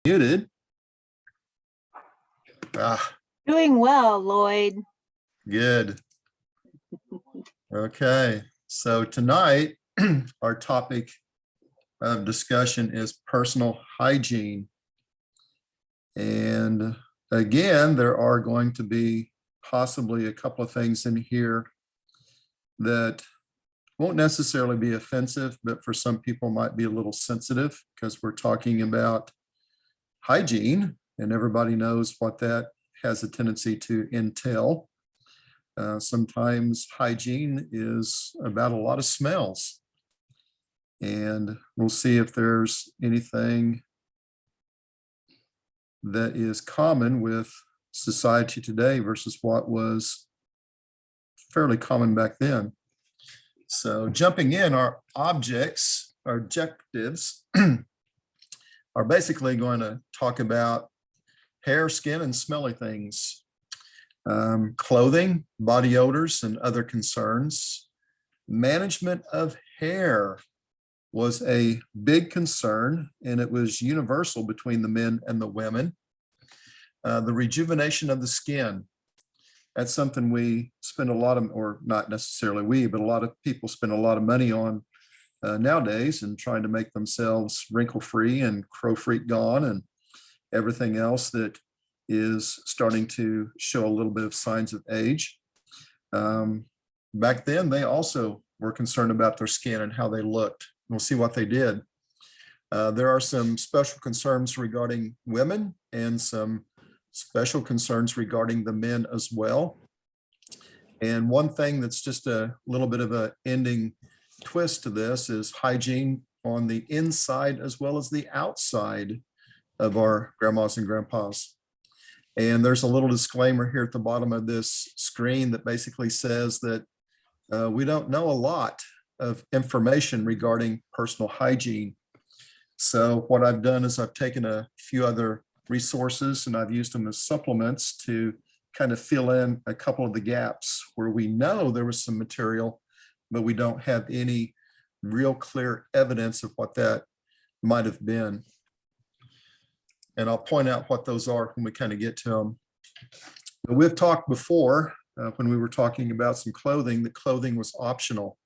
Muted. Ah, Doing well, Lloyd. good. Okay, so tonight our topic of discussion is personal hygiene. And again, there are going to be possibly a couple of things in here that won't necessarily be offensive, but for some people might be a little sensitive because we're talking about hygiene, and everybody knows what that has a tendency to entail. Sometimes hygiene is about a lot of smells, and we'll see if there's anything that is common with society today versus what was fairly common back then. So jumping in, our objectives are basically going to talk about hair, skin, and smelly things, clothing, body odors, and other concerns. Management of hair was a big concern, and it was universal between the men and the women. The rejuvenation of the skin. That's something we spend a lot of, or not necessarily we, but a lot of people spend a lot of money on nowadays and trying to make themselves wrinkle-free and crow-freak gone and everything else that is starting to show a little bit of signs of age. Back then, they also were concerned about their skin and how they looked. We'll see what they did. There are some special concerns regarding women and some special concerns regarding the men as well. And one thing that's just a little bit of an ending twist to this is hygiene on the inside as well as the outside of our grandmas and grandpas. And there's a little disclaimer here at the bottom of this screen that basically says that we don't know a lot of information regarding personal hygiene. So what I've done is I've taken a few other resources and I've used them as supplements to kind of fill in a couple of the gaps where we know there was some material, but we don't have any real clear evidence of what that might have been. And I'll point out what those are when we kind of get to them. But we've talked before when we were talking about some clothing, that clothing was optional.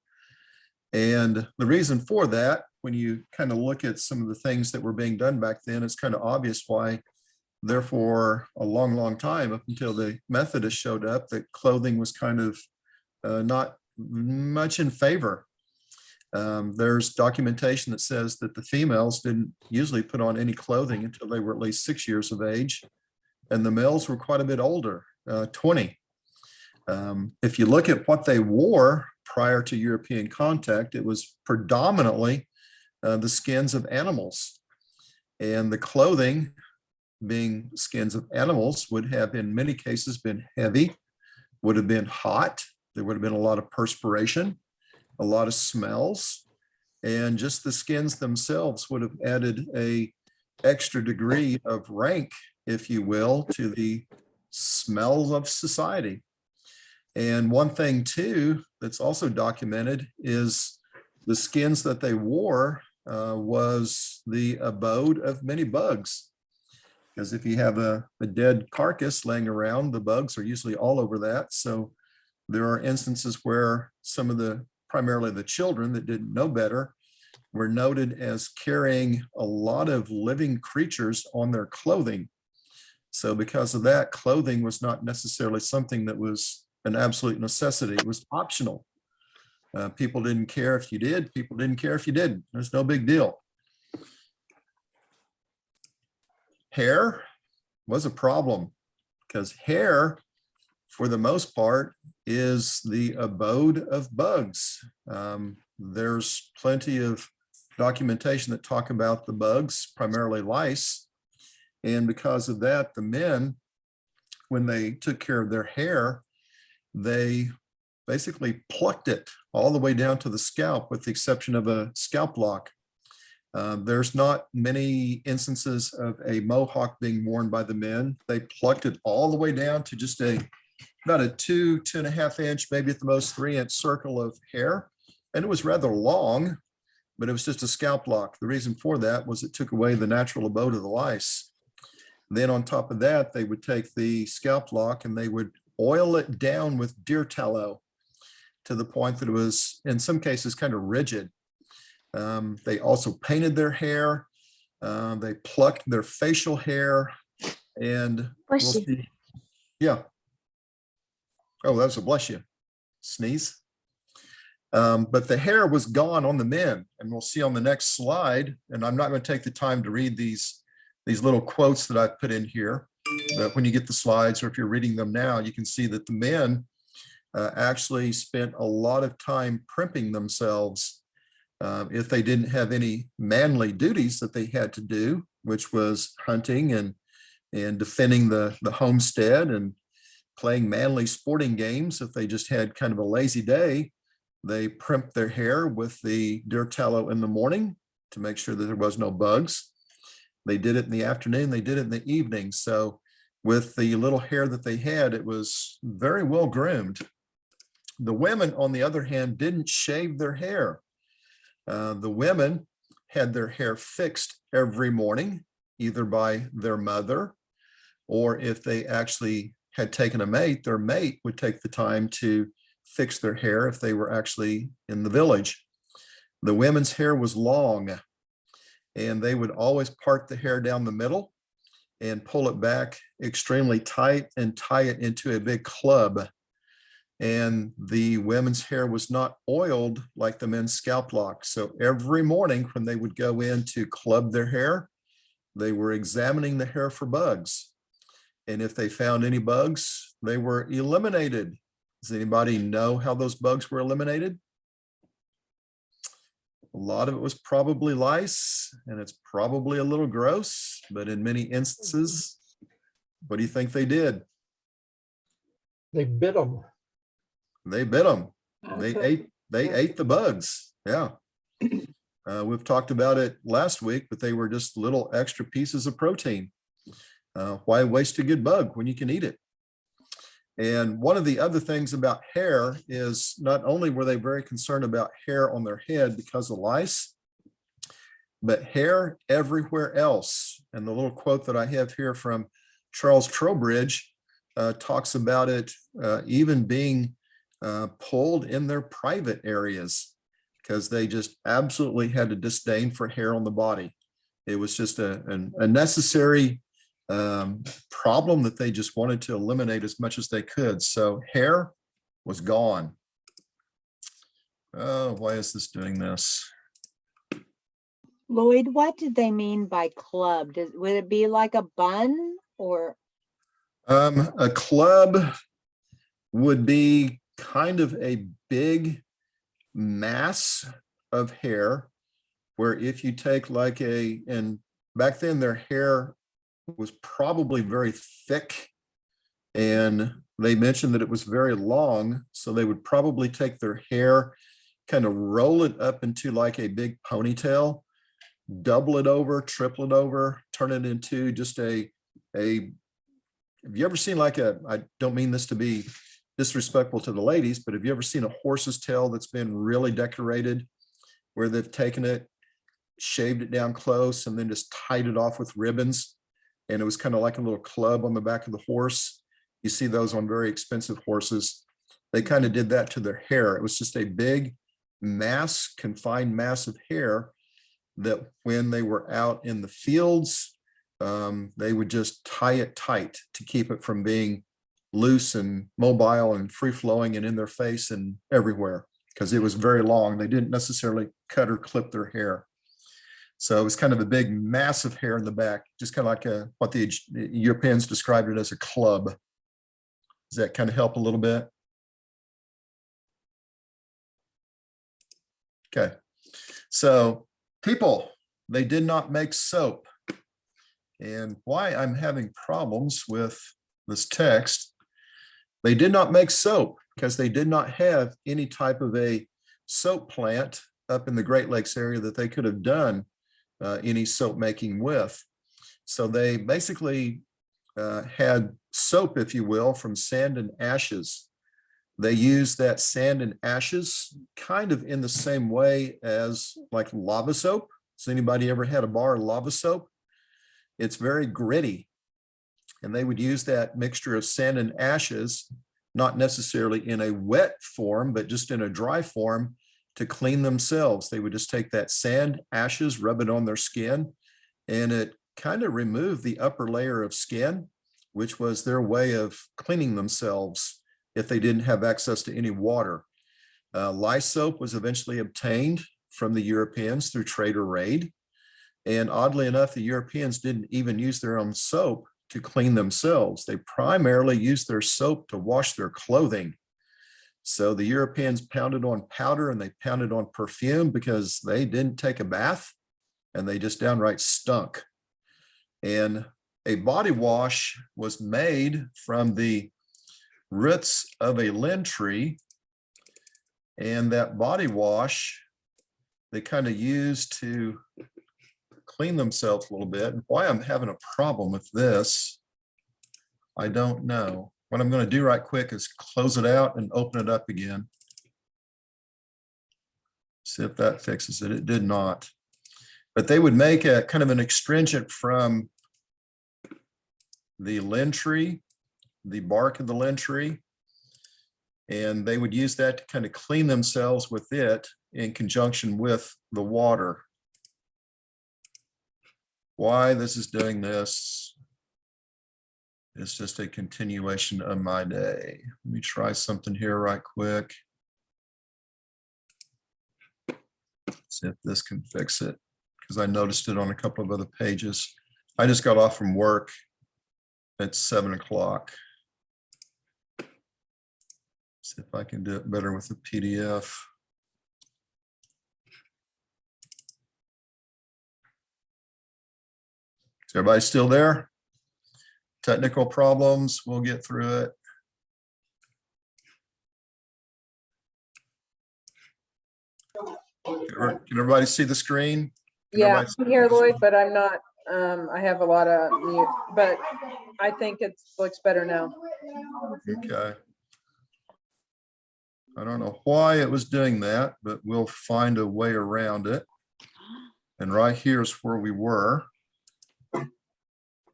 And the reason for that, when you kind of look at some of the things that were being done back then, it's kind of obvious why, therefore, a long, long time up until the Methodists showed up, that clothing was kind of not much in favor. There's documentation that says that the females didn't usually put on any clothing until they were at least 6 years of age, and the males were quite a bit older, 20. If you look at what they wore prior to European contact, it was predominantly the skins of animals, and the clothing, being skins of animals, would have in many cases been heavy, would have been hot. There would have been a lot of perspiration, a lot of smells, and just the skins themselves would have added a extra degree of rank, if you will, to the smells of society. And one thing too that's also documented is the skins that they wore was the abode of many bugs. Because if you have a dead carcass laying around, the bugs are usually all over that. So there are instances where some of the, primarily the children that didn't know better, were noted as carrying a lot of living creatures on their clothing. So because of that, clothing was not necessarily something that was an absolute necessity. It was optional. People didn't care if you did. People didn't care if you didn't. There's no big deal. Hair was a problem because hair, for the most part, is the abode of bugs. There's plenty of documentation that talk about the bugs, primarily lice. And because of that, the men, when they took care of their hair, they basically plucked it all the way down to the scalp, with the exception of a scalp lock. There's not many instances of a mohawk being worn by the men. They plucked it all the way down to just about a 2.5 inch, maybe at the most 3 inch circle of hair. And it was rather long, but it was just a scalp lock. The reason for that was it took away the natural abode of the lice. Then on top of that, they would take the scalp lock and they would oil it down with deer tallow to the point that it was, in some cases, kind of rigid. They also painted their hair. They plucked their facial hair, and we'll see. Yeah. Oh, that was a bless you. Sneeze. But the hair was gone on the men, and we'll see on the next slide. And I'm not going to take the time to read these little quotes that I've put in here. But when you get the slides, or if you're reading them now, you can see that the men actually spent a lot of time primping themselves if they didn't have any manly duties that they had to do, which was hunting and defending the homestead and playing manly sporting games. If they just had kind of a lazy day, they primped their hair with the deer tallow in the morning to make sure that there was no bugs. They did it in the afternoon, they did it in the evening. So with the little hair that they had, it was very well groomed. The women, on the other hand, didn't shave their hair. The women had their hair fixed every morning, either by their mother, or if they actually had taken a mate, their mate would take the time to fix their hair if they were actually in the village. The women's hair was long, and they would always part the hair down the middle and pull it back extremely tight and tie it into a big club. And the women's hair was not oiled like the men's scalp lock. So every morning when they would go in to club their hair, they were examining the hair for bugs. And if they found any bugs, they were eliminated. Does anybody know how those bugs were eliminated? A lot of it was probably lice, and it's probably a little gross, but in many instances, what do you think they did? They bit them. They bit them. They Okay. ate the bugs. Yeah. We've talked about it last week, but they were just little extra pieces of protein. Why waste a good bug when you can eat it? And one of the other things about hair is not only were they very concerned about hair on their head because of lice, but hair everywhere else. And the little quote that I have here from Charles Trowbridge talks about it even being pulled in their private areas because they just absolutely had a disdain for hair on the body. It was just a necessary problem that they just wanted to eliminate as much as they could. So hair was gone. Oh, why is this doing this? Lloyd, what did they mean by club? Would it be like a bun or? A club would be kind of a big mass of hair where if you take like and back then their hair was probably very thick, and they mentioned that it was very long, so they would probably take their hair, kind of roll it up into like a big ponytail, double it over, triple it over, turn it into just a have you ever seen like I don't mean this to be disrespectful to the ladies, but have you ever seen a horse's tail that's been really decorated, where they've taken it, shaved it down close, and then just tied it off with ribbons? And it was kind of like a little club on the back of the horse. You see those on very expensive horses. They kind of did that to their hair. It was just a big mass, confined mass of hair that when they were out in the fields, they would just tie it tight to keep it from being loose and mobile and free flowing and in their face and everywhere, because it was very long. They didn't necessarily cut or clip their hair. So it was kind of a big massive hair in the back, just kind of like what the Europeans described it as a club. Does that kind of help a little bit? Okay. So people, they did not make soap. And why I'm having problems with this text, they did not make soap because they did not have any type of a soap plant up in the Great Lakes area that they could have done any soap making with. So they basically had soap, if you will, from sand and ashes. They use that sand and ashes kind of in the same way as like lava soap. Has anybody ever had a bar of lava soap? It's very gritty. And they would use that mixture of sand and ashes, not necessarily in a wet form, but just in a dry form to clean themselves. They would just take that sand, ashes, rub it on their skin, and it kind of removed the upper layer of skin, which was their way of cleaning themselves if they didn't have access to any water. Lye soap was eventually obtained from the Europeans through trade or raid. And oddly enough, the Europeans didn't even use their own soap to clean themselves. They primarily used their soap to wash their clothing. So the Europeans pounded on powder and they pounded on perfume because they didn't take a bath and they just downright stunk. And a body wash was made from the roots of a linn tree. And that body wash, they kind of used to clean themselves a little bit. And why I'm having a problem with this, I don't know. What I'm going to do right quick is close it out and open it up again. See if that fixes it. It did not. But they would make a kind of an astringent from the linn tree, the bark of the linn tree, and they would use that to kind of clean themselves with it in conjunction with the water. Why this is doing this, it's just a continuation of my day. Let me try something here right quick. See if this can fix it, because I noticed it on a couple of other pages. I just got off from work at 7 o'clock. See if I can do it better with the PDF. Is everybody still there? Technical problems, we'll get through it. Can everybody see the screen? Can Yeah, everybody see I'm here, the Lloyd, screen? but I'm not, I have a lot of mute, but I think it looks better now. Okay. I don't know why it was doing that, but we'll find a way around it. And right here is where we were.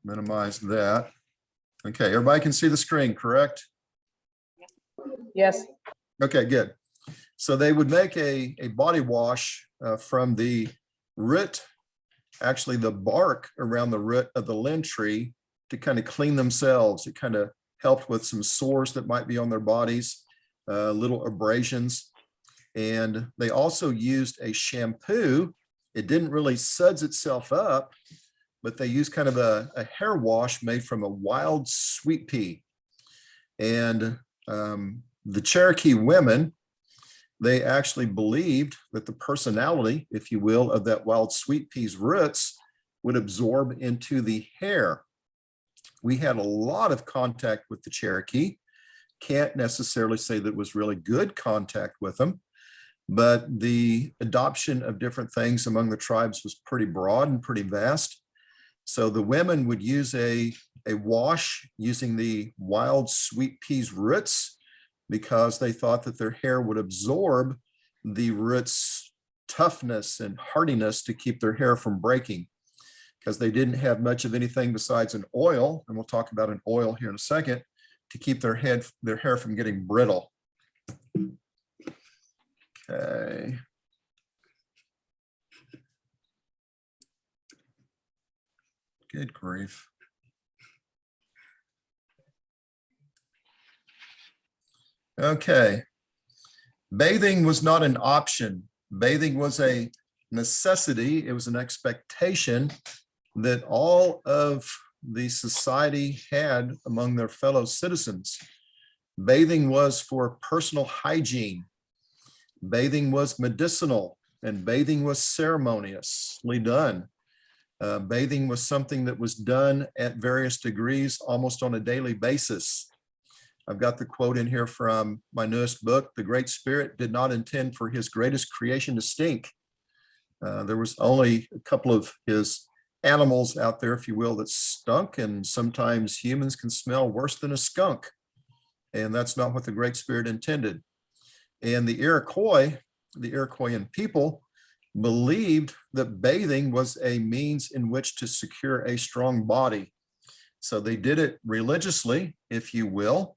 Minimize that. Okay, everybody can see the screen, correct? Yes, Okay, good. So they would make a body wash from the root, actually the bark around the root of the linn tree to kind of clean themselves. It kind of helped with some sores that might be on their bodies, little abrasions. And they also used a shampoo. It didn't really suds itself up, but they used kind of a hair wash made from a wild sweet pea. And the Cherokee women, they actually believed that the personality, if you will, of that wild sweet pea's roots would absorb into the hair. We had a lot of contact with the Cherokee. Can't necessarily say that it was really good contact with them, but the adoption of different things among the tribes was pretty broad and pretty vast. So the women would use a wash using the wild sweet peas roots because they thought that their hair would absorb the roots' toughness and hardiness to keep their hair from breaking, because they didn't have much of anything besides an oil, and we'll talk about an oil here in a second, to keep their hair from getting brittle. Okay. Good grief. Okay. Bathing was not an option. Bathing was a necessity. It was an expectation that all of the society had among their fellow citizens. Bathing was for personal hygiene. Bathing was medicinal, and bathing was ceremoniously done. Bathing was something that was done at various degrees, almost on a daily basis. I've got the quote in here from my newest book: "The Great Spirit did not intend for his greatest creation to stink." There was only a couple of his animals out there, if you will, that stunk, and sometimes humans can smell worse than a skunk. And that's not what the Great Spirit intended. And the Iroquoian people believed that bathing was a means in which to secure a strong body. So they did it religiously, if you will,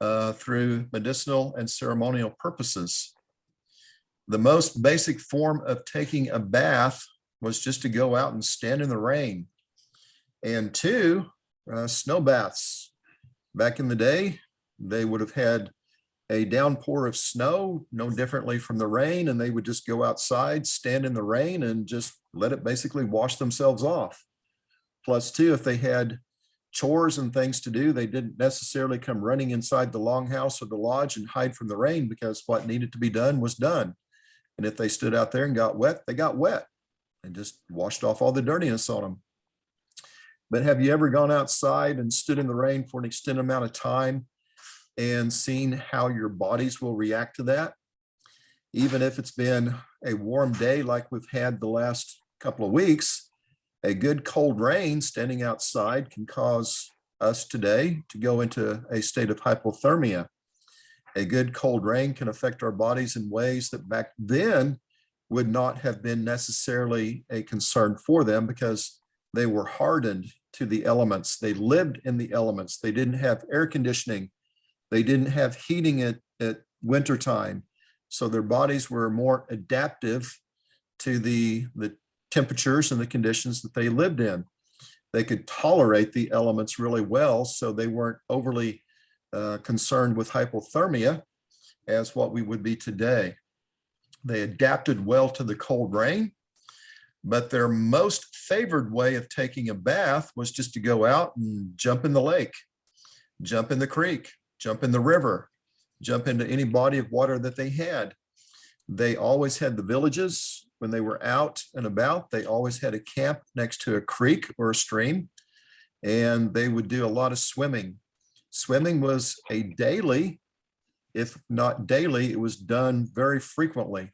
through medicinal and ceremonial purposes. The most basic form of taking a bath was just to go out and stand in the rain. And two, snow baths. Back in the day, they would have had a downpour of snow, no differently from the rain, and they would just go outside, stand in the rain, and just let it basically wash themselves off. Plus two, if they had chores and things to do, they didn't necessarily come running inside the longhouse or the lodge and hide from the rain, because what needed to be done was done. And if they stood out there and got wet, they got wet and just washed off all the dirtiness on them. But have you ever gone outside and stood in the rain for an extended amount of time and seen how your bodies will react to that? Even if it's been a warm day like we've had the last couple of weeks, a good cold rain standing outside can cause us today to go into a state of hypothermia. A good cold rain can affect our bodies in ways that back then would not have been necessarily a concern for them, because they were hardened to the elements. They lived in the elements. They didn't have air conditioning. They didn't have heating at wintertime. So their bodies were more adaptive to the temperatures and the conditions that they lived in. They could tolerate the elements really well, so they weren't overly concerned with hypothermia as what we would be today. They adapted well to the cold rain, but their most favored way of taking a bath was just to go out and jump in the lake, jump in the creek, jump in the river, jump into any body of water that they had. They always had the villages, when they were out and about, they always had a camp next to a creek or a stream, and they would do a lot of swimming. Swimming was a daily, if not daily, it was done very frequently.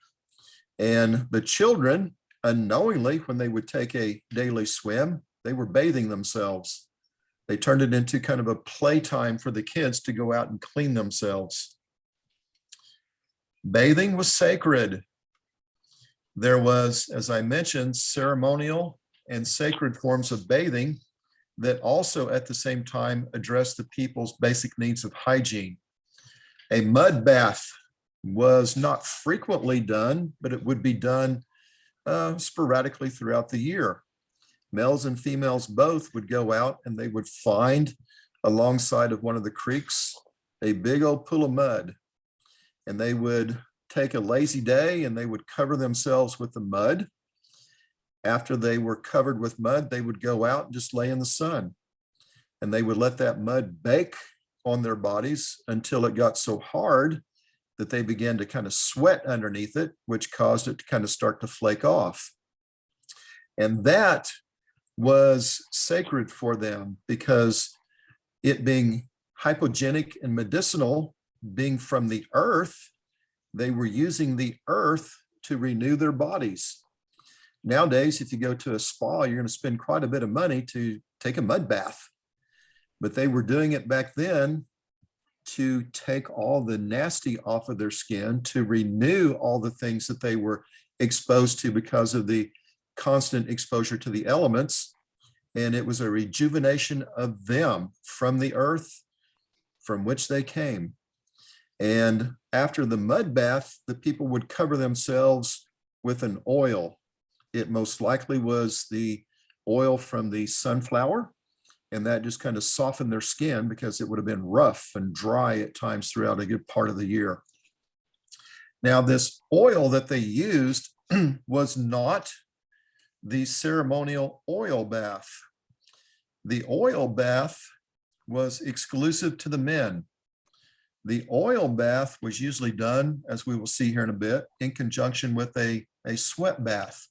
And the children, unknowingly, when they would take a daily swim, they were bathing themselves. They turned it into kind of a playtime for the kids to go out and clean themselves. Bathing was sacred. There was, as I mentioned, ceremonial and sacred forms of bathing that also at the same time address the people's basic needs of hygiene. A mud bath was not frequently done, but it would be done sporadically throughout the year. Males and females both would go out and they would find alongside of one of the creeks a big old pool of mud, and they would take a lazy day and they would cover themselves with the mud. After they were covered with mud, they would go out and just lay in the sun, and they would let that mud bake on their bodies until it got so hard that they began to kind of sweat underneath it, which caused it to kind of start to flake off. And that was sacred for them, because it being hypogenic and medicinal, being from the earth, they were using the earth to renew their bodies. Nowadays, if you go to a spa, you're going to spend quite a bit of money to take a mud bath. But they were doing it back then to take all the nasty off of their skin, to renew all the things that they were exposed to because of the constant exposure to the elements. And it was a rejuvenation of them from the earth from which they came. And after the mud bath, the people would cover themselves with an oil. It most likely was the oil from the sunflower, and that just kind of softened their skin, because it would have been rough and dry at times throughout a good part of the year. Now, this oil that they used was not the ceremonial oil bath. The oil bath was exclusive to the men. The oil bath was usually done, as we will see here in a bit, in conjunction with a sweat bath.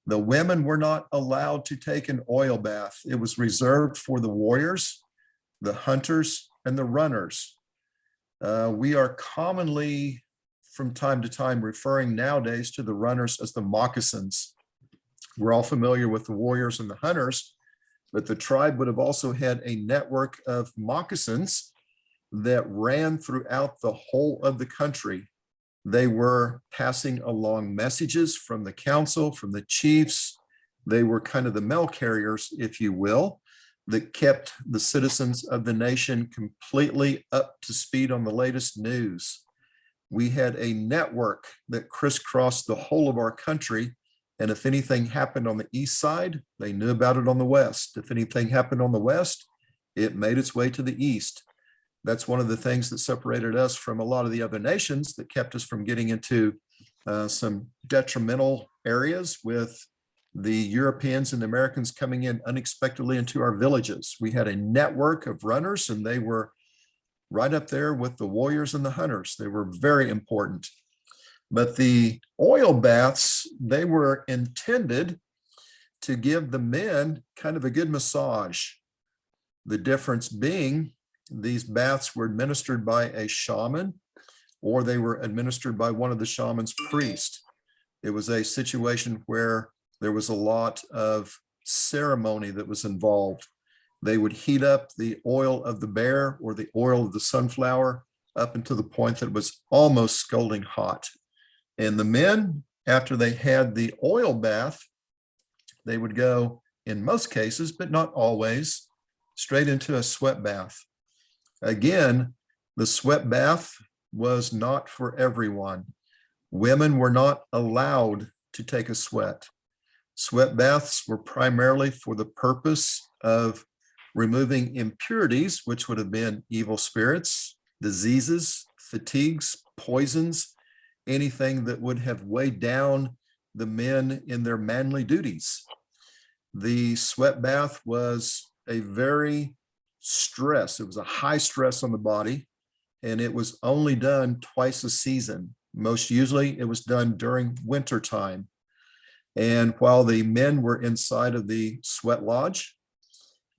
The women were not allowed to take an oil bath. It was reserved for the warriors, the hunters, and the runners. We are commonly, from time to time, referring nowadays to the runners as the moccasins. We're all familiar with the warriors and the hunters, but the tribe would have also had a network of moccasins that ran throughout the whole of the country. They were passing along messages from the council, from the chiefs. They were kind of the mail carriers, if you will, that kept the citizens of the nation completely up to speed on the latest news. We had a network that crisscrossed the whole of our country. And if anything happened on the east side, they knew about it on the west. If anything happened on the west, it made its way to the east. That's one of the things that separated us from a lot of the other nations, that kept us from getting into some detrimental areas with the Europeans and the Americans coming in unexpectedly into our villages. We had a network of runners, and they were right up there with the warriors and the hunters. They were very important. But the oil baths, they were intended to give the men kind of a good massage. The difference being, these baths were administered by a shaman, or they were administered by one of the shaman's priests. It was a situation where there was a lot of ceremony that was involved. They would heat up the oil of the bear or the oil of the sunflower up until the point that it was almost scalding hot. And the men, after they had the oil bath, they would go, in most cases, but not always, straight into a sweat bath. Again, the sweat bath was not for everyone. Women were not allowed to take a sweat. Sweat baths were primarily for the purpose of removing impurities, which would have been evil spirits, diseases, fatigues, poisons, anything that would have weighed down the men in their manly duties. The sweat bath was a very it was a high stress on the body, and it was only done twice a season. Most usually it was done during winter time. And while the men were inside of the sweat lodge,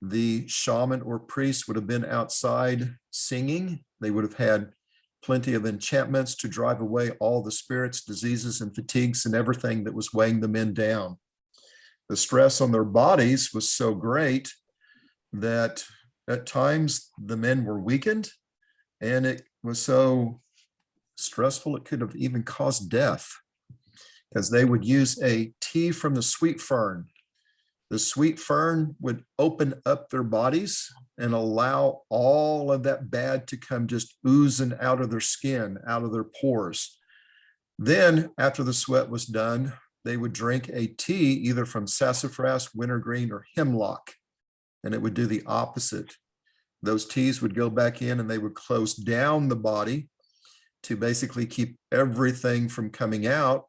the shaman or priest would have been outside singing. They would have had plenty of enchantments to drive away all the spirits, diseases, and fatigues and everything that was weighing the men down. The stress on their bodies was so great that at times the men were weakened, and it was so stressful it could have even caused death, because they would use a tea from the sweet fern. The sweet fern would open up their bodies and allow all of that bad to come just oozing out of their skin, out of their pores. Then after the sweat was done, they would drink a tea either from sassafras, wintergreen, or hemlock, and it would do the opposite. Those teas would go back in and they would close down the body to basically keep everything from coming out,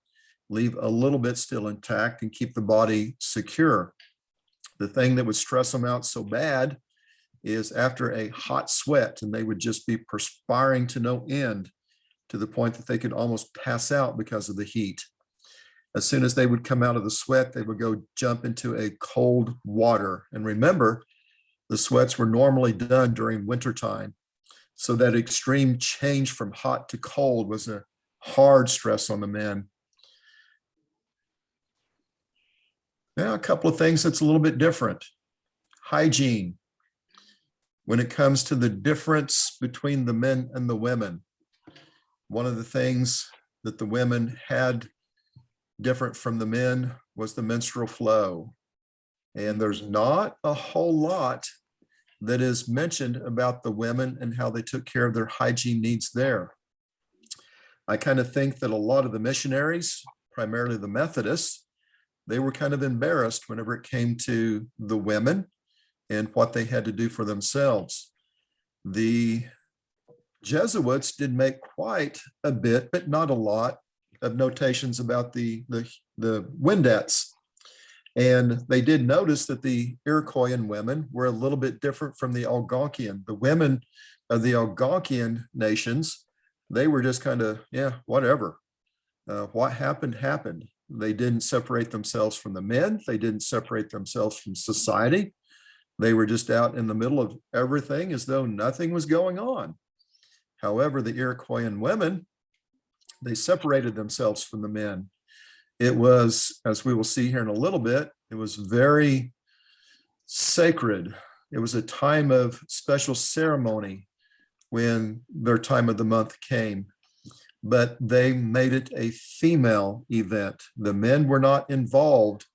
leave a little bit still intact, and keep the body secure. The thing that would stress them out so bad is after a hot sweat, and they would just be perspiring to no end, to the point that they could almost pass out because of the heat. As soon as they would come out of the sweat, they would go jump into a cold water. And remember, the sweats were normally done during wintertime. So that extreme change from hot to cold was a hard stress on the men. Now, a couple of things that's a little bit different. Hygiene. When it comes to the difference between the men and the women, one of the things that the women had different from the men was the menstrual flow. And there's not a whole lot that is mentioned about the women and how they took care of their hygiene needs there. I kind of think that a lot of the missionaries, primarily the Methodists, they were kind of embarrassed whenever it came to the women and what they had to do for themselves. The Jesuits did make quite a bit, but not a lot, of notations about the Wyandottes. And they did notice that the Iroquoian women were a little bit different from the Algonquian. The women of the Algonquian nations, they were just kind of, yeah, whatever. What happened, happened. They didn't separate themselves from the men. They didn't separate themselves from society. They were just out in the middle of everything as though nothing was going on. However, the Iroquoian women, they separated themselves from the men. It was, as we will see here in a little bit, it was very sacred. It was a time of special ceremony when their time of the month came, but they made it a female event. The men were not involved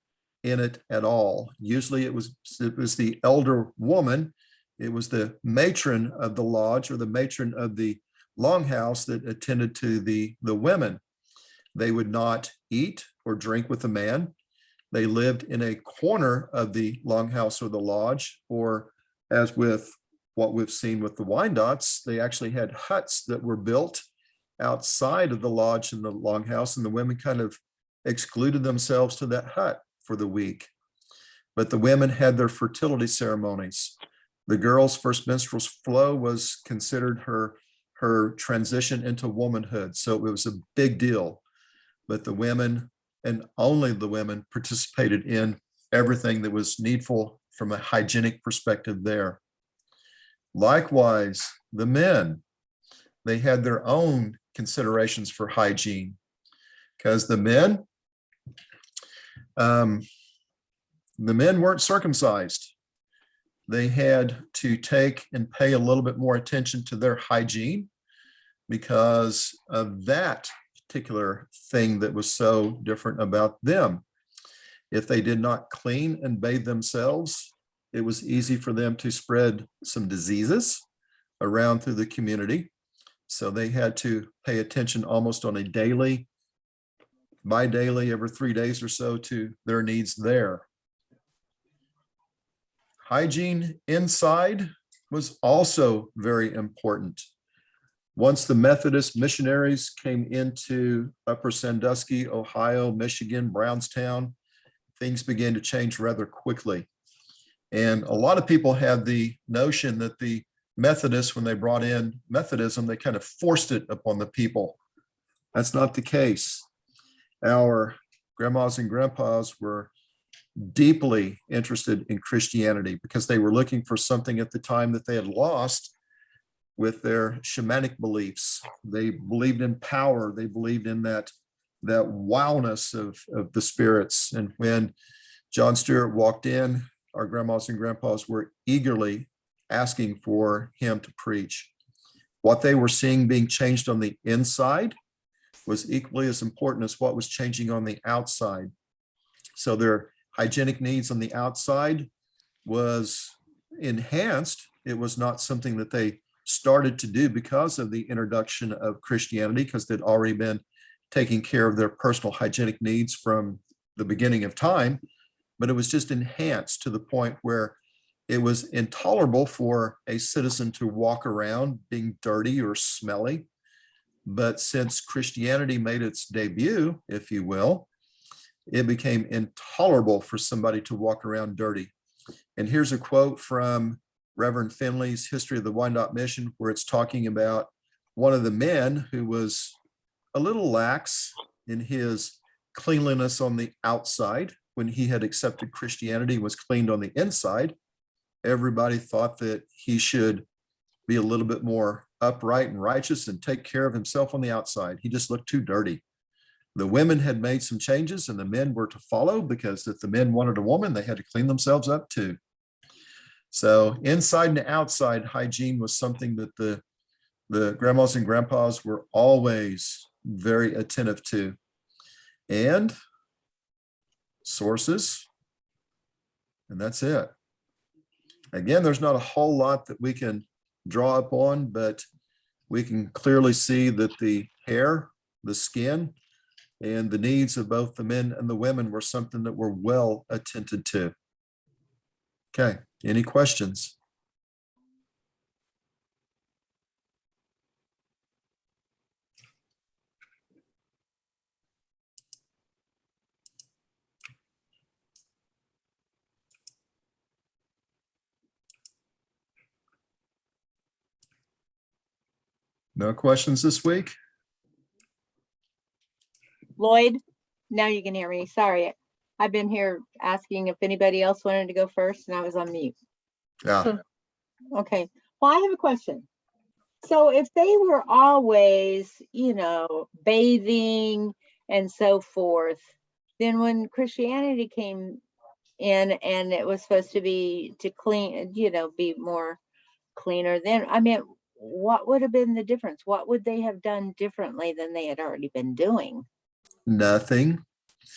in it at all. Usually it was the elder woman, it was the matron of the lodge or the matron of the longhouse that attended to the women. They would not eat or drink with the man. They lived in a corner of the longhouse or the lodge, or as with what we've seen with the Wyandottes, they actually had huts that were built outside of the lodge and the longhouse, and the women kind of excluded themselves to that hut for the week. But the women had their fertility ceremonies. The girl's first menstrual flow was considered her transition into womanhood. So it was a big deal. But the women, and only the women, participated in everything that was needful from a hygienic perspective there. Likewise, the men, they had their own considerations for hygiene, because the men weren't circumcised. They had to take and pay a little bit more attention to their hygiene because of that particular thing that was so different about them. If they did not clean and bathe themselves, it was easy for them to spread some diseases around through the community. So they had to pay attention almost on a daily, bi-daily, every 3 days or so to their needs there. Hygiene inside was also very important. Once the Methodist missionaries came into Upper Sandusky, Ohio, Michigan, Brownstown, things began to change rather quickly. And a lot of people had the notion that the Methodists, when they brought in Methodism, they kind of forced it upon the people. That's not the case. Our grandmas and grandpas were deeply interested in Christianity because they were looking for something at the time that they had lost with their shamanic beliefs. They believed in power. They believed in that wildness of the spirits. And when John Stewart walked in, our grandmas and grandpas were eagerly asking for him to preach. What they were seeing being changed on the inside was equally as important as what was changing on the outside. So their hygienic needs on the outside was enhanced. It was not something that they started to do because of the introduction of Christianity, because they'd already been taking care of their personal hygienic needs from the beginning of time, but it was just enhanced to the point where it was intolerable for a citizen to walk around being dirty or smelly. But since Christianity made its debut, if you will, it became intolerable for somebody to walk around dirty. And here's a quote from Reverend Finley's History of the Wyandotte Mission, where it's talking about one of the men who was a little lax in his cleanliness on the outside. When he had accepted Christianity, was cleaned on the inside. Everybody thought that he should be a little bit more upright and righteous and take care of himself on the outside. He just looked too dirty. The women had made some changes and the men were to follow, because if the men wanted a woman, they had to clean themselves up too. So inside and outside hygiene was something that the grandmas and grandpas were always very attentive to. And sources, and that's it. Again, there's not a whole lot that we can draw upon, but we can clearly see that the hair, the skin, and the needs of both the men and the women were something that were well attended to. Okay, any questions? No questions this week? Lloyd, now you can hear me. Sorry. I've been here asking if anybody else wanted to go first and I was on mute. Yeah. Okay. Well, I have a question. So if they were always, bathing and so forth, then when Christianity came in and it was supposed to be to clean, be more cleaner, then, what would have been the difference? What would they have done differently than they had already been doing? Nothing.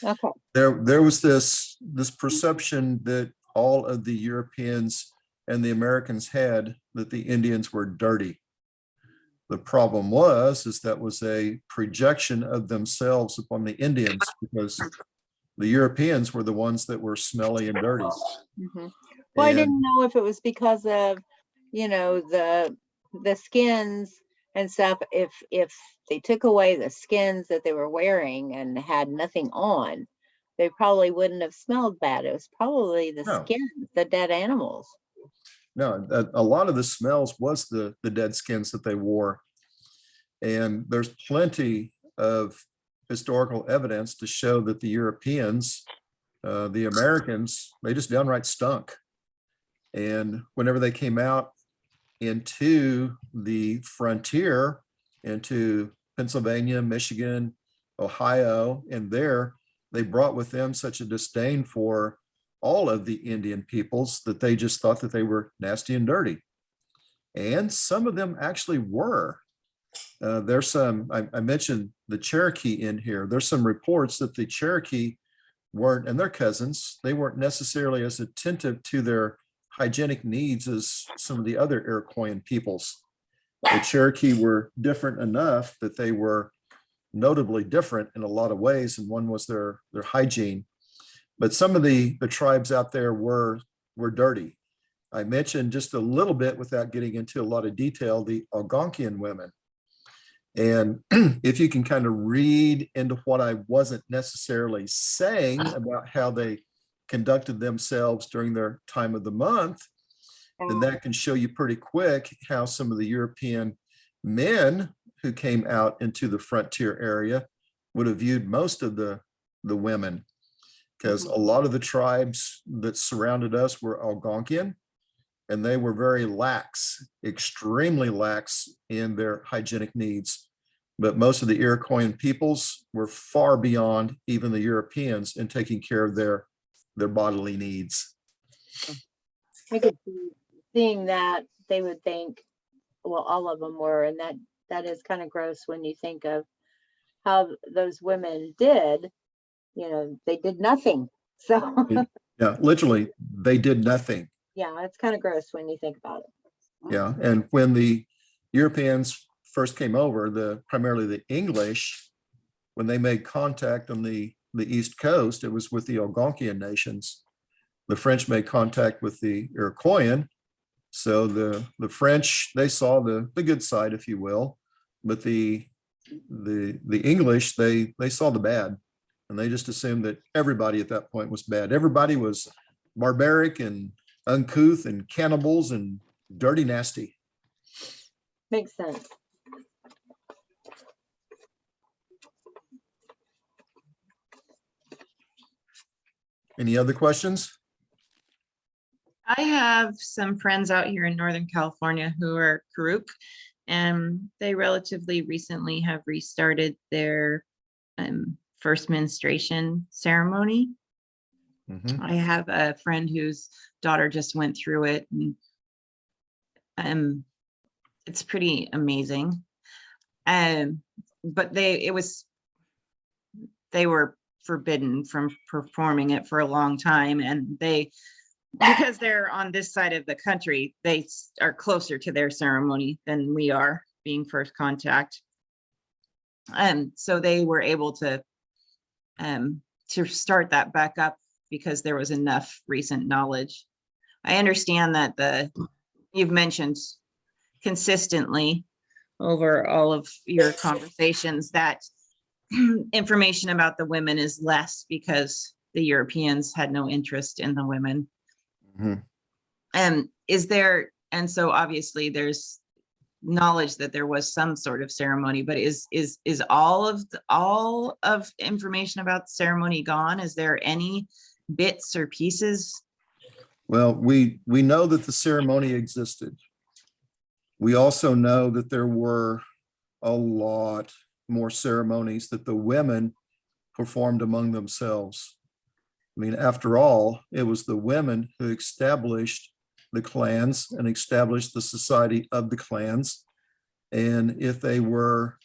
Okay. There was this perception that all of the Europeans and the Americans had that the Indians were dirty. The problem is that was a projection of themselves upon the Indians, because the Europeans were the ones that were smelly and dirty. Mhm. Well, I And didn't know if it was because of, the skins and stuff. If they took away the skins that they were wearing and had nothing on, they probably wouldn't have smelled bad. It was probably the No. skins, the dead animals. no, a lot of the smells was the dead skins that they wore. And there's plenty of historical evidence to show that the Europeans, the Americans, they just downright stunk. And whenever they came out into the frontier, into Pennsylvania, Michigan, Ohio, and there, they brought with them such a disdain for all of the Indian peoples that they just thought that they were nasty and dirty. And some of them actually were. There's some, I mentioned the Cherokee in here. There's some reports that the Cherokee weren't, and their cousins, they weren't necessarily as attentive to their hygienic needs as some of the other Iroquoian peoples. The Cherokee were different enough that they were notably different in a lot of ways, and one was their hygiene. But some of the tribes out there were dirty. I mentioned just a little bit, without getting into a lot of detail, the Algonquian women. And if you can kind of read into what I wasn't necessarily saying about how they conducted themselves during their time of the month, then that can show you pretty quick how some of the European men who came out into the frontier area would have viewed most of the women, because a lot of the tribes that surrounded us were Algonquian, and they were very lax, extremely lax in their hygienic needs. But most of the Iroquoian peoples were far beyond even the Europeans in taking care of their bodily needs. I could see, seeing that, they would think, well, all of them were, and that is kind of gross when you think of how those women did. They did nothing. So Yeah, literally, they did nothing. yeah, it's kind of gross when you think about it. Yeah, and when the Europeans first came over, primarily the English, when they made contact on the East Coast, it was with the Algonquian nations. The French made contact with the Iroquoian. So the French, they saw the good side, if you will, but the English, they saw the bad, and they just assumed that everybody at that point was bad. Everybody was barbaric and uncouth and cannibals and dirty nasty. Makes sense. Any other questions? I have some friends out here in Northern California who are Karuk, and they relatively recently have restarted their first menstruation ceremony. Mhm. I have a friend whose daughter just went through it, and it's pretty amazing. But they were forbidden from performing it for a long time, and because they're on this side of the country, they are closer to their ceremony than we are, being first contact. So they were able to start that back up because there was enough recent knowledge. I understand that you've mentioned consistently over all of your conversations that information about the women is less because the Europeans had no interest in the women. Mhm. And so obviously there's knowledge that there was some sort of ceremony, but is all of information about the ceremony gone? Is there any bits or pieces? Well, we know that the ceremony existed. We also know that there were a lot more ceremonies that the women performed among themselves. I mean, after all, it was the women who established the clans and established the society of the clans. And if they were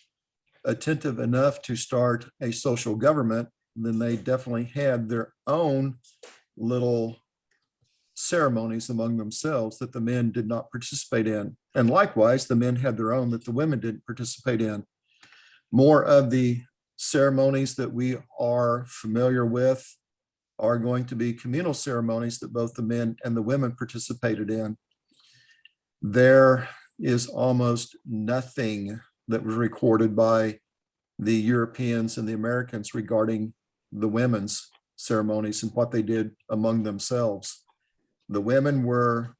attentive enough to start a social government, then they definitely had their own little ceremonies among themselves that the men did not participate in. And likewise, the men had their own that the women didn't participate in. More of the ceremonies that we are familiar with are going to be communal ceremonies that both the men and the women participated in. There is almost nothing that was recorded by the Europeans and the Americans regarding the women's ceremonies and what they did among themselves. The women were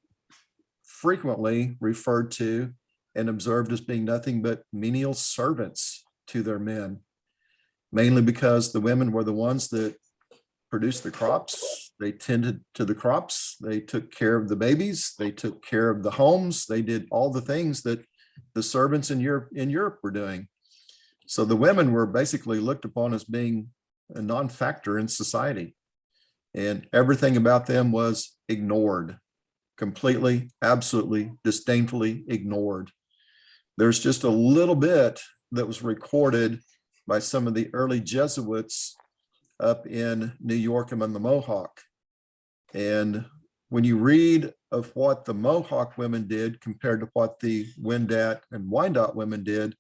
frequently referred to and observed as being nothing but menial servants to their men, mainly because the women were the ones that produced the crops. They tended to the crops. They took care of the babies. They took care of the homes. They did all the things that the servants in Europe were doing. So the women were basically looked upon as being a non-factor in society. And everything about them was ignored, completely, absolutely, disdainfully ignored. There's just a little bit that was recorded by some of the early Jesuits up in New York among the Mohawk. And when you read of what the Mohawk women did compared to what the Wendat and Wyandotte women did,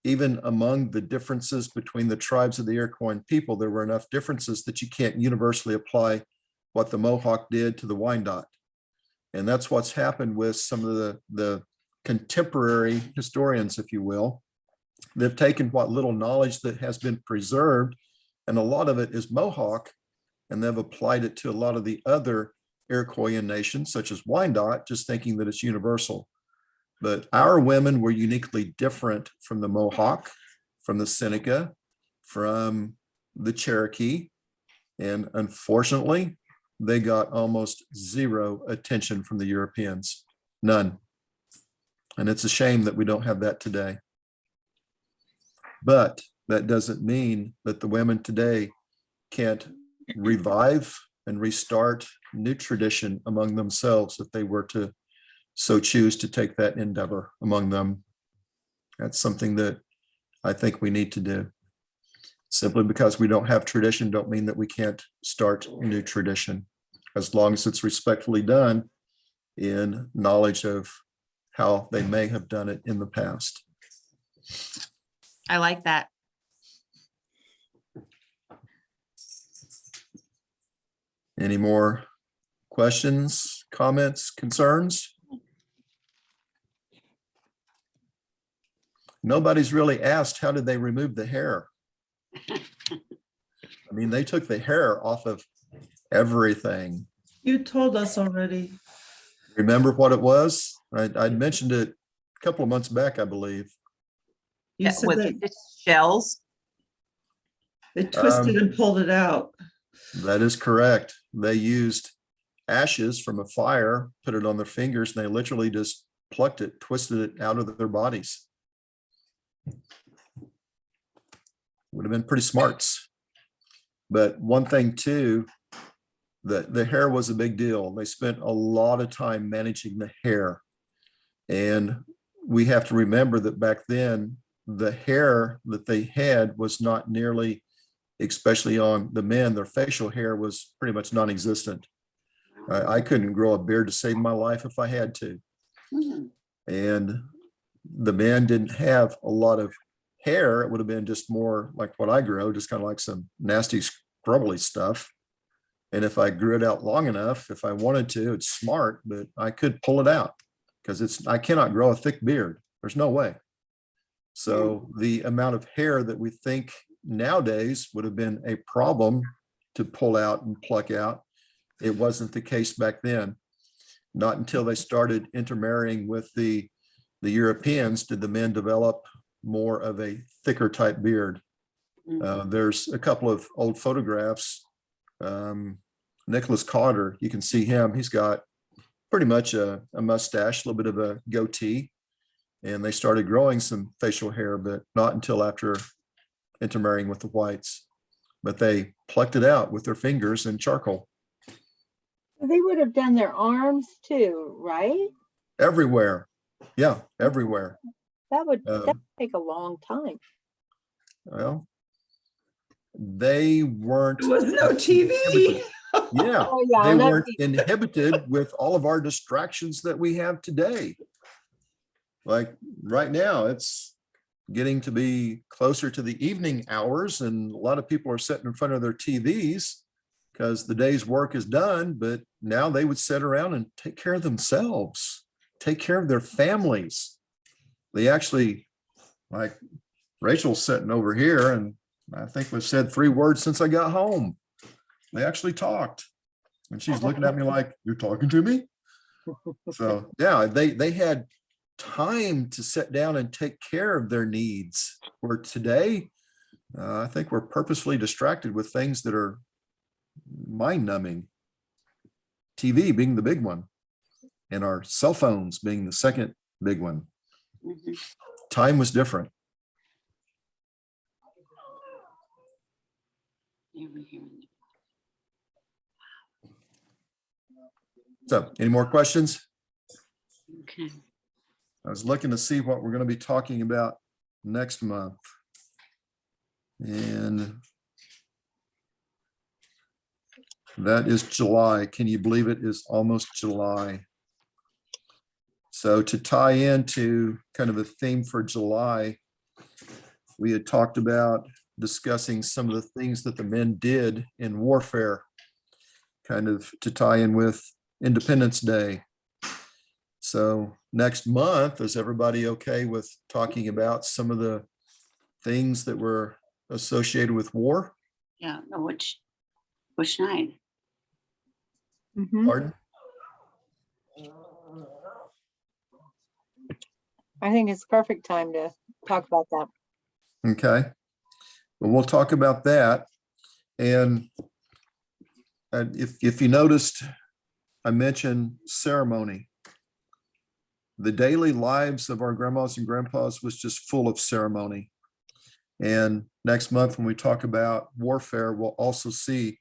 even among the differences between the tribes of the Iroquois people, there were enough differences that you can't universally apply what the Mohawk did to the Wyandotte. And that's what's happened with some of the contemporary historians, if you will. They've taken what little knowledge that has been preserved, and a lot of it is Mohawk, and they've applied it to a lot of the other Iroquois nations, such as Wyandotte, just thinking that it's universal. But our women were uniquely different from the Mohawk, from the Seneca, from the Cherokee, and unfortunately, they got almost zero attention from the Europeans, none. And it's a shame that we don't have that today. But that doesn't mean that the women today can't revive and restart new tradition among themselves if they were to so choose to take that endeavor among them. That's something that I think we need to do. Simply because we don't have tradition don't mean that we can't start new tradition, as long as it's respectfully done in knowledge of how they may have done it in the past. I like that. Any more questions, comments, concerns? Nobody's really asked, how did they remove the hair? I mean, they took the hair off of everything. You told us already. Remember what it was? I'd mentioned it a couple of months back, I believe. You said Was that it just shells? they twisted and pulled it out. That is correct. They used ashes from a fire, put it on their fingers, and they literally just plucked it, twisted it out of their bodies. Would have been pretty smarts. But one thing too, the hair was a big deal. They spent a lot of time managing the hair. And we have to remember that back then, the hair that they had was not nearly, especially on the men, their facial hair was pretty much non-existent. I couldn't grow a beard to save my life if I had to. And the men didn't have a lot of hair. It would have been just more like what I grow, just kind of like some nasty, scrubbly stuff. And if I grew it out long enough, if I wanted to, it's smart, but I could pull it out because I cannot grow a thick beard. There's no way. So the amount of hair that we think nowadays would have been a problem to pull out and pluck out, it wasn't the case back then. Not until they started intermarrying with the Europeans did the men develop more of a thicker type beard. There's a couple of old photographs. Nicholas Cotter, you can see him. He's got pretty much a mustache, a little bit of a goatee. And they started growing some facial hair, but not until after intermarrying with the whites. But they plucked it out with their fingers and charcoal. They would have done their arms too, right? Everywhere. Yeah, everywhere. That would Um, take a long time. Well, they weren't. There was no TV. Yeah, Oh, yeah, they no weren't inhibited with all of our distractions that we have today. Like right now, it's getting to be closer to the evening hours, and a lot of people are sitting in front of their TVs because the day's work is done, but now they would sit around and take care of themselves, take care of their families. They actually, like Rachel's sitting over here, and I think we've said 3 words since I got home. They actually talked, and she's looking at me like, "You're talking to me?" So yeah, they had time to sit down and take care of their needs. Where today, I think we're purposefully distracted with things that are mind numbing. TV being the big one, and our cell phones being the second big one. Mhm. Time was different. Yeah, we're hearing you. So any more questions? Okay. I was looking to see what we're going to be talking about next month. And that is July. Can you believe it is almost July? So to tie into kind of a theme for July, we had talked about discussing some of the things that the men did in warfare, kind of to tie in with Independence Day. So next month, is everybody okay with talking about some of the things that were associated with war? Yeah, no, which night? Mhm. Pardon? I think it's perfect time to talk about that. Okay. Well, we'll talk about that. And if you noticed, I mentioned ceremony. The daily lives of our grandmas and grandpas was just full of ceremony. And next month, when we talk about warfare, we'll also see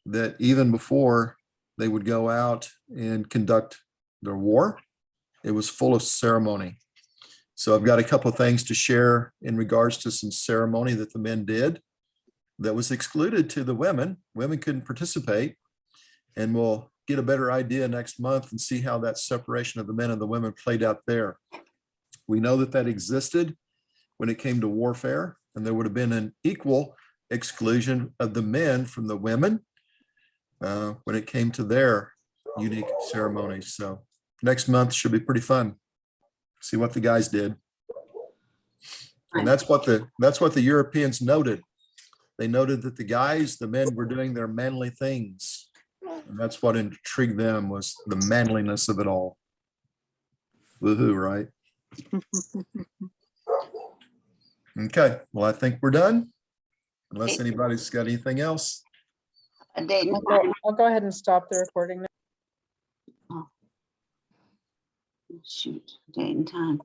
that even before they would go out and conduct their war, it was full of ceremony. So I've got a couple of things to share in regards to some ceremony that the men did that was excluded to the women. Women couldn't participate. And we'll get a better idea next month and see how that separation of the men and the women played out there. We know that that existed when it came to warfare, and there would have been an equal exclusion of the men from the women when it came to their unique ceremonies. So next month should be pretty fun. See what the guys did. And that's what the Europeans noted. They noted that the men were doing their manly things. And that's what intrigued them, was the manliness of it all. Woohoo, right? Okay, well, I think we're done. Unless anybody's got anything else. A date and I'll time. I'll go ahead and stop the recording now. Shoot, date and time.